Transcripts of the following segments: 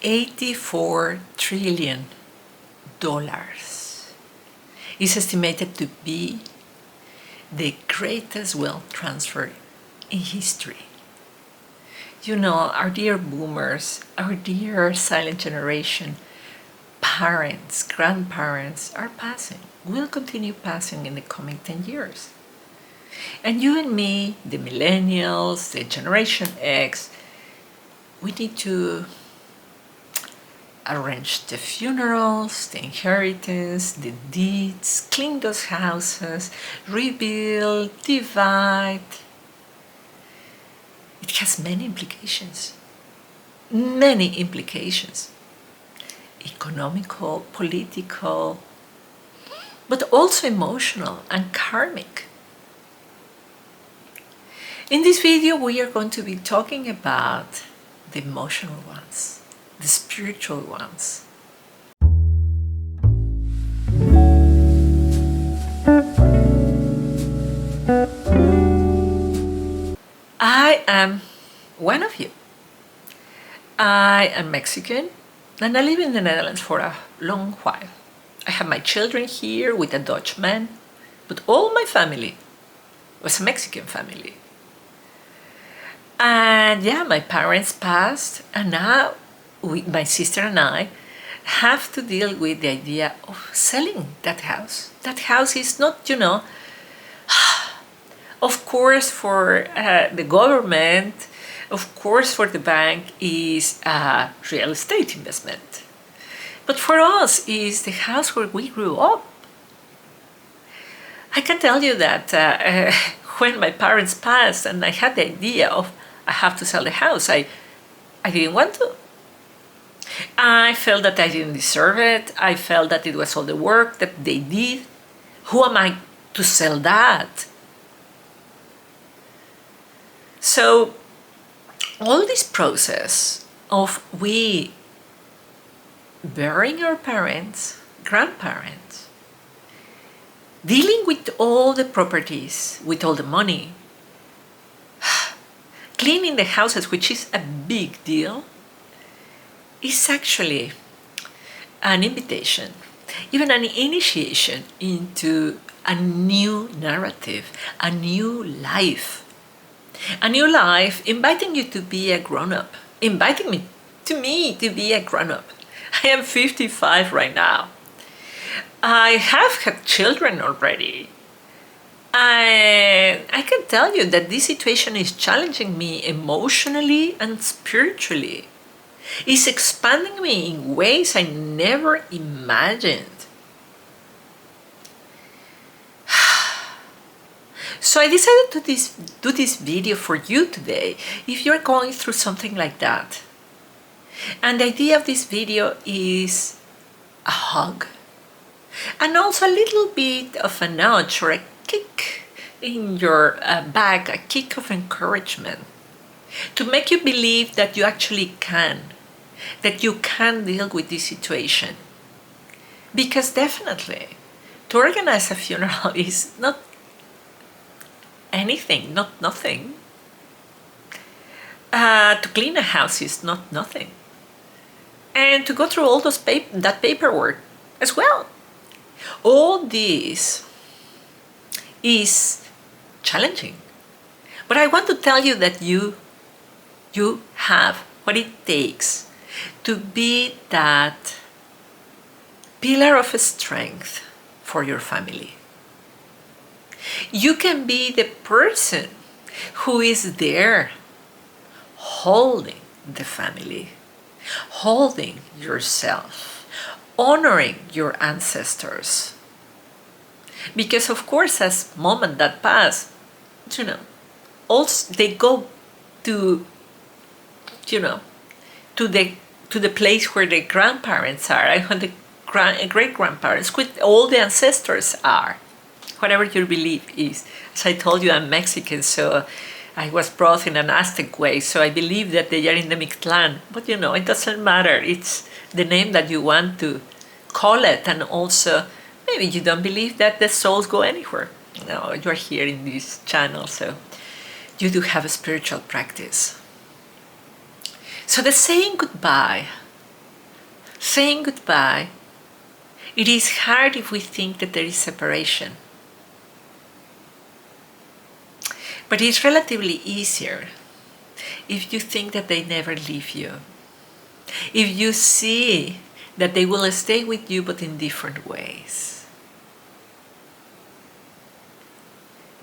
$84 trillion is estimated to be the greatest wealth transfer in history. You know, our dear boomers, our dear silent generation, parents, grandparents are passing, will continue passing in the coming 10 years. And you and me, the millennials, the Generation X, we need to arrange the funerals, the inheritance, the deeds, clean those houses, rebuild, divide. It has many implications. Many implications. Economical, political, but also emotional and karmic. In this video, we are going to be talking about the emotional ones, the spiritual ones. I am one of you. I am Mexican and I live in the Netherlands for a long while. I have my children here with a Dutch man, but all my family was a Mexican family. And yeah, my parents passed, and now my sister and I have to deal with the idea of selling that house. That house is not, of course, for the government, of course, for the bank is a real estate investment. But for us, is the house where we grew up. I can tell you that when my parents passed and I had the idea of I have to sell the house, I didn't want to. I felt that I didn't deserve it. I felt that it was all the work that they did. Who am I to sell that? So all this process of we burying our parents, grandparents, dealing with all the properties, with all the money, cleaning the houses, which is a big deal, is actually an invitation, even an initiation into a new narrative, a new life. A new life inviting you to be a grown-up, inviting me to be a grown-up. I am 55 right now. I have had children already. I can tell you that this situation is challenging me emotionally and spiritually. It's expanding me in ways I never imagined. So I decided to do this video for you today if you're going through something like that. And the idea of this video is a hug. And also a little bit of a nudge or a kick in your back, a kick of encouragement to make you believe that you actually can, that you can deal with this situation. Because definitely, to organize a funeral is not anything, not nothing. To clean a house is not nothing. And to go through all those that paperwork as well. All this is challenging. But I want to tell you that you have what it takes to be that pillar of strength for your family. You can be the person who is there holding the family, holding yourself, honoring your ancestors. Because of course, as moment that pass, also they go to, to the place where the grandparents are, and when the great grandparents, with all the ancestors are. Whatever your belief is. As I told you, I'm Mexican, so I was brought in an Aztec way, so I believe that they are in the Mictlan. But it doesn't matter. It's the name that you want to call it, and also maybe you don't believe that the souls go anywhere. No, you're here in this channel, so you do have a spiritual practice. So the saying goodbye Saying goodbye, it is hard if we think that there is separation. But it's relatively easier if you think that they never leave you. If you see that they will stay with you but in different ways.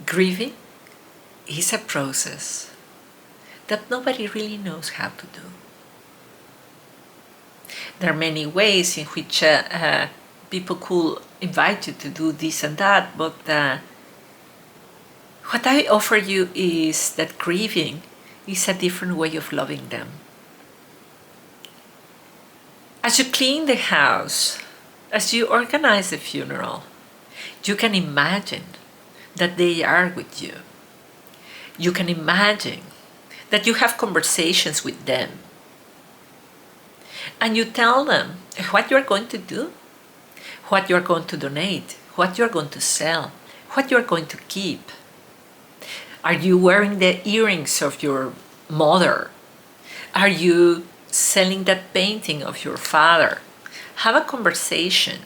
Grieving is a process that nobody really knows how to do. There are many ways in which people could invite you to do this and that, but what I offer you is that grieving is a different way of loving them. As you clean the house, as you organize the funeral, you can imagine that they are with you. You can imagine that you have conversations with them. And you tell them what you are going to do, what you are going to donate, what you are going to sell, what you are going to keep. Are you wearing the earrings of your mother? Are you selling that painting of your father? Have a conversation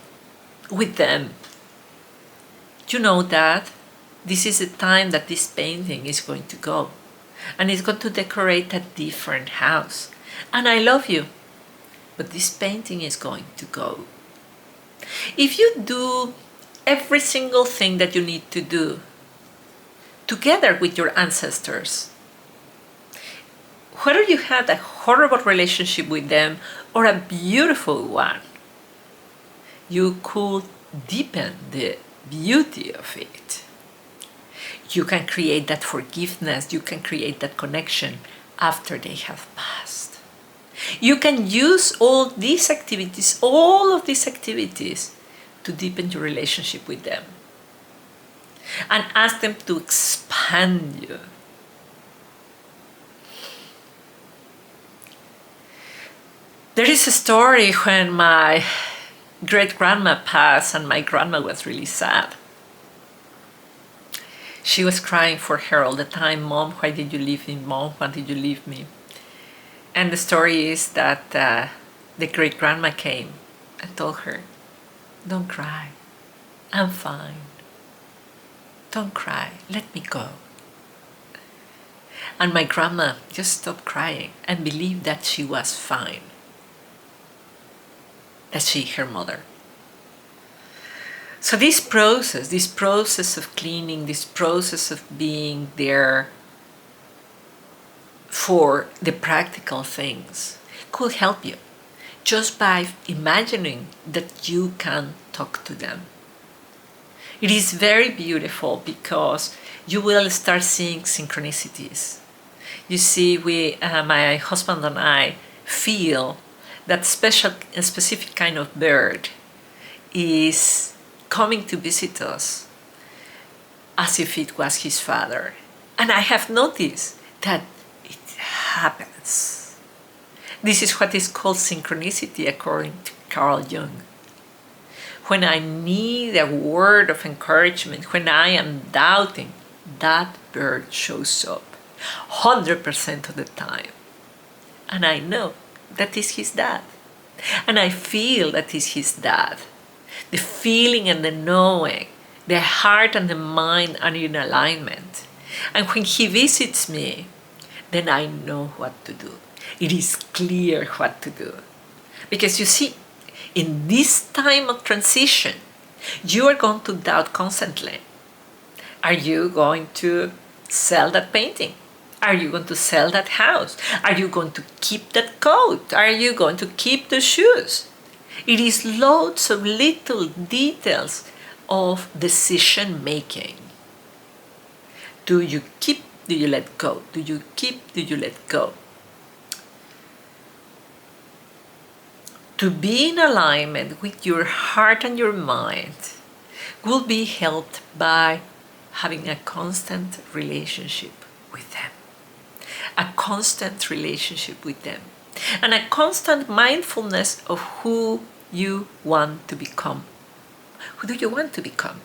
with them. You know that this is the time that this painting is going to go. And it's going to decorate a different house. And I love you, but this painting is going to go. If you do every single thing that you need to do together with your ancestors, whether you had a horrible relationship with them or a beautiful one, you could deepen the beauty of it. You can create that forgiveness, you can create that connection after they have passed. You can use all of these activities to deepen your relationship with them and ask them to expand you. There is a story when my great-grandma passed and my grandma was really sad. She was crying for her all the time, "Mom, why did you leave me? Mom, why did you leave me?" And the story is that the great-grandma came and told her, "Don't cry, I'm fine. Don't cry, let me go." And my grandma just stopped crying and believed that she was fine. That she, her mother. So this process of cleaning, this process of being there for the practical things could help you just by imagining that you can talk to them. It is very beautiful because you will start seeing synchronicities. You see, my husband and I feel that a specific kind of bird is coming to visit us as if it was his father. And I have noticed that it happens. This is what is called synchronicity according to Carl Jung. When I need a word of encouragement, when I am doubting, that bird shows up 100% of the time. And I know that is his dad. And I feel that is his dad. The feeling and the knowing, the heart and the mind are in alignment. And when he visits me, then I know what to do. It is clear what to do. Because you see, in this time of transition, you are going to doubt constantly. Are you going to sell that painting? Are you going to sell that house? Are you going to keep that coat? Are you going to keep the shoes? It is loads of little details of decision making. Do you keep? Do you let go? Do you keep? Do you let go? To be in alignment with your heart and your mind will be helped by having a constant relationship with them. A constant relationship with them. And a constant mindfulness of who you want to become. Who do you want to become?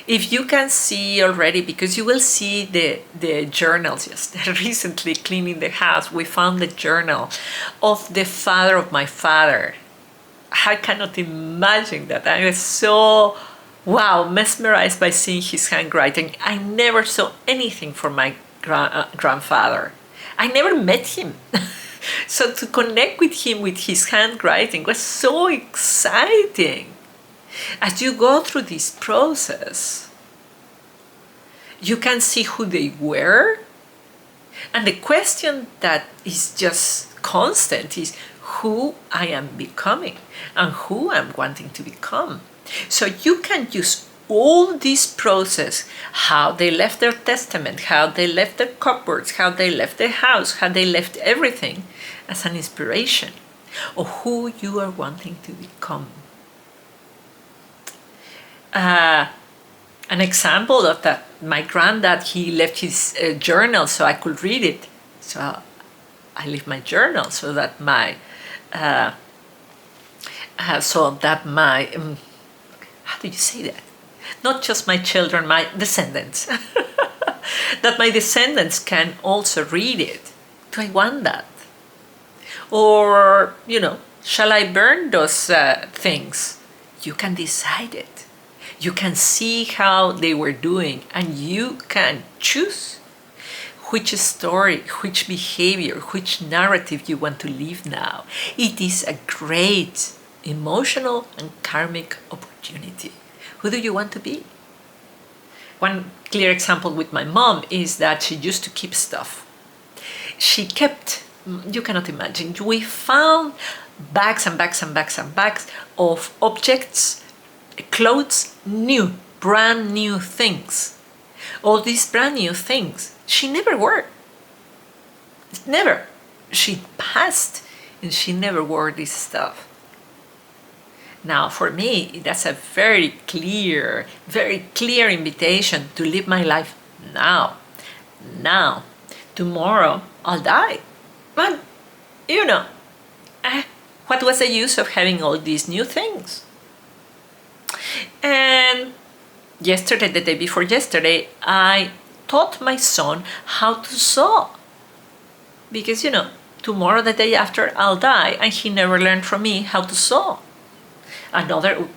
If you can see already, because you will see the journals, just recently cleaning the house, we found the journal of the father of my father. I cannot imagine that. I was so, wow, mesmerized by seeing his handwriting. I never saw anything from my grandfather. I never met him. So to connect with him with his handwriting was so exciting. As you go through this process, you can see who they were. And the question that is just constant is who I am becoming and who I'm wanting to become. So you can use all this process, how they left their testament, how they left their cupboards, how they left the house, how they left everything, as an inspiration of who you are wanting to become. An example of that, my granddad, he left his journal so I could read it. So I leave my journal so that my how do you say that? Not just my children, my descendants. That my descendants can also read it. Do I want that? Or, shall I burn those things? You can decide it. You can see how they were doing, and you can choose which story, which behavior, which narrative you want to live now. It is a great emotional and karmic opportunity. Who do you want to be? One clear example with my mom is that she used to keep stuff. She kept, you cannot imagine, we found bags and bags and bags and bags of objects, clothes, new, brand new things. All these brand new things she never wore. Never. She passed and she never wore this stuff. Now, for me, that's a very clear invitation to live my life now. Now. Tomorrow, I'll die. But, what was the use of having all these new things? And yesterday, the day before yesterday, I taught my son how to sew. Because, tomorrow, the day after, I'll die, and he never learned from me how to sew.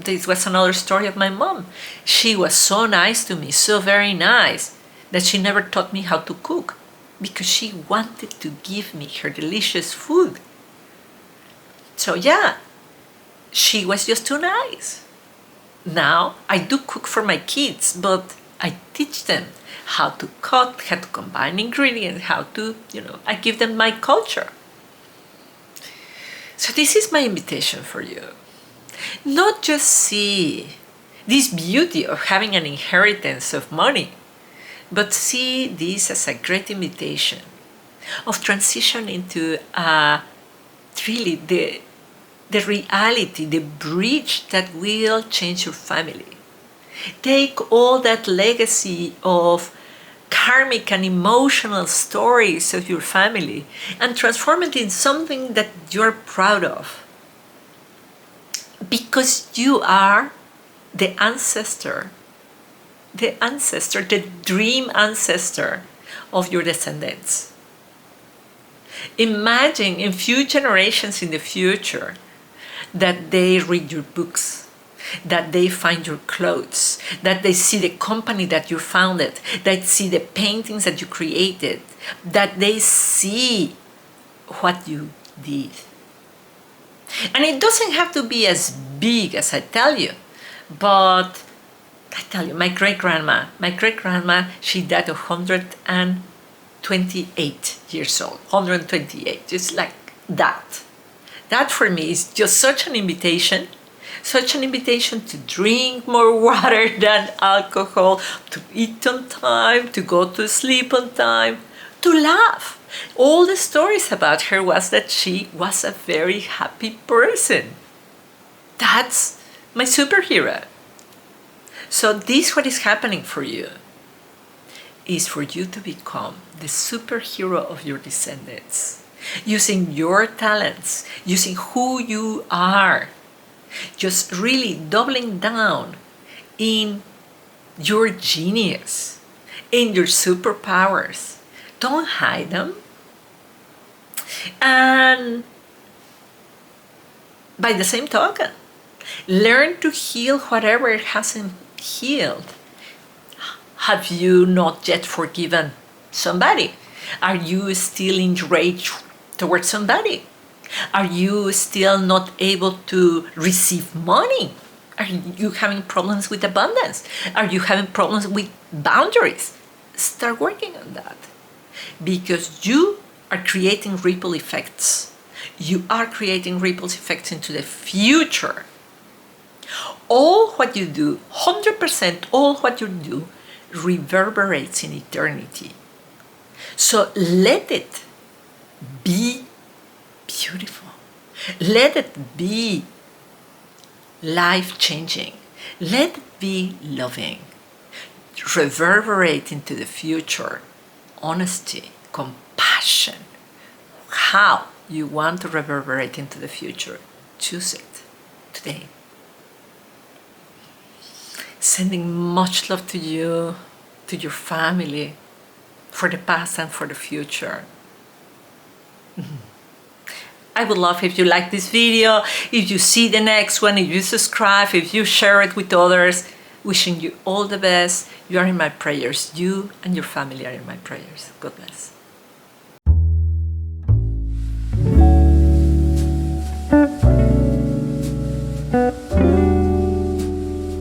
This was another story of my mom. She was so nice to me, so very nice, that she never taught me how to cook because she wanted to give me her delicious food. So yeah, she was just too nice. Now I do cook for my kids, but I teach them how to cut, how to combine ingredients, how to, I give them my culture. So this is my invitation for you. Not just see this beauty of having an inheritance of money, but see this as a great invitation of transition into really the reality, the bridge that will change your family. Take all that legacy of karmic and emotional stories of your family and transform it in something that you're proud of. Because you are the ancestor, the dream ancestor of your descendants. Imagine in few generations in the future that they read your books, that they find your clothes, that they see the company that you founded, that they see the paintings that you created, that they see what you did. And it doesn't have to be as big as I tell you, but I tell you, my great-grandma, she died of 128 years old, 128, just like that. That for me is just such an invitation to drink more water than alcohol, to eat on time, to go to sleep on time, to laugh. All the stories about her was that she was a very happy person. That's my superhero. So this, what is happening for you, is for you to become the superhero of your descendants, using your talents, using who you are, just really doubling down in your genius and your superpowers. Don't hide them. And by the same token, learn to heal whatever hasn't healed. Have you not yet forgiven somebody? Are you still enraged towards somebody? Are you still not able to receive money? Are you having problems with abundance? Are you having problems with boundaries? Start working on that. Because you are creating ripple effects. You are creating ripple effects into the future. All what you do, 100% all what you do, reverberates in eternity. So let it be beautiful. Let it be life-changing. Let it be loving. Reverberate into the future. Honesty, compassion. How you want to reverberate into the future. Choose it today. Sending much love to you, to your family, for the past and for the future. I would love if you like this video, if you see the next one, if you subscribe, if you share it with others. Wishing you all the best. You are in my prayers. You and your family are in my prayers. God bless.